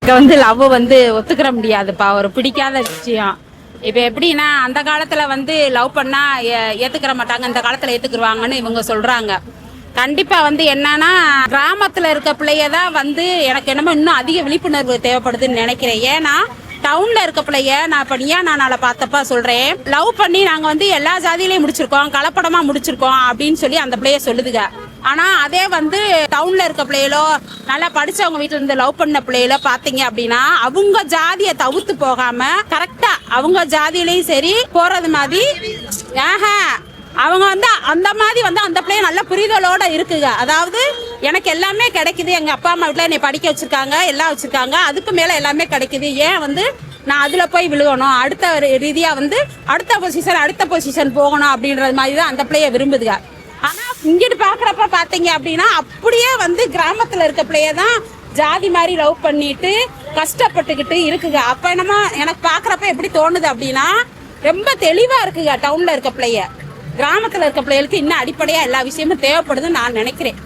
Love ஒத்துக்கிற முடியாதுப்பா, ஒரு பிடிக்காத விஷயம். இப்ப எப்படின்னா அந்த காலத்துல லவ் பண்ணா ஏத்துக்கிற மாட்டாங்க, இந்த காலத்துல ஏத்துக்குருவாங்கன்னு இவங்க சொல்றாங்க. கண்டிப்பா என்னன்னா கிராமத்துல இருக்க பிள்ளையதான் எனக்கு என்னமோ இன்னும் அதிக விழிப்புணர்வு தேவைப்படுதுன்னு நினைக்கிறேன். ஏன்னா டவுன்ல இருக்க பிள்ளைய நான் இப்ப நான் பார்த்தப்ப சொல்றேன், லவ் பண்ணி நாங்க எல்லா ஜாதியிலையும் முடிச்சிருக்கோம், கலப்படமா முடிச்சிருக்கோம் அப்படின்னு சொல்லி அந்த பிள்ளைய சொல்லுதுங்க. ஆனா அதே டவுன்ல இருக்க பிள்ளைகளோ நல்லா படிச்சவங்க வீட்டுல இருந்து லவ் பண்ண பிள்ளைகளோ பாத்தீங்க அப்படின்னா அவங்க ஜாதியை தவிர்த்து போகாம கரெக்டா அவங்க ஜாதியிலையும் சரி போறது மாதிரி அவங்க அந்த மாதிரி அந்த பிள்ளைய நல்ல புரிதலோட இருக்குங்க. அதாவது எனக்கு எல்லாமே கிடைக்குது, எங்க அப்பா அம்மா வீட்டுல என்னை படிக்க வச்சிருக்காங்க, எல்லாம் வச்சிருக்காங்க, அதுக்கு மேல எல்லாமே கிடைக்குது, ஏன் நான் அதுல போய் விழுகணும், அடுத்த ரீதியா அடுத்த பொசிஷன் போகணும் அப்படின்றது மாதிரி தான் அந்த பிள்ளைய விரும்புதுங்க. ஆனா இங்கிட்டு பாக்குறப்ப பாத்தீங்க அப்படின்னா அப்படியே கிராமத்துல இருக்க பிள்ளையதான் ஜாதி மாதிரி லவ் பண்ணிட்டு கஷ்டப்பட்டுக்கிட்டு இருக்குங்க. அப்ப என்னமா எனக்கு பாக்குறப்ப எப்படி தோணுது அப்படின்னா ரொம்ப தெளிவா இருக்குங்க டவுன்ல இருக்க பிள்ளைய. கிராமத்துல இருக்க பிள்ளைகளுக்கு இன்னும் அடிப்படையா எல்லா விஷயமும் தேவைப்படுதுன்னு நான் நினைக்கிறேன்.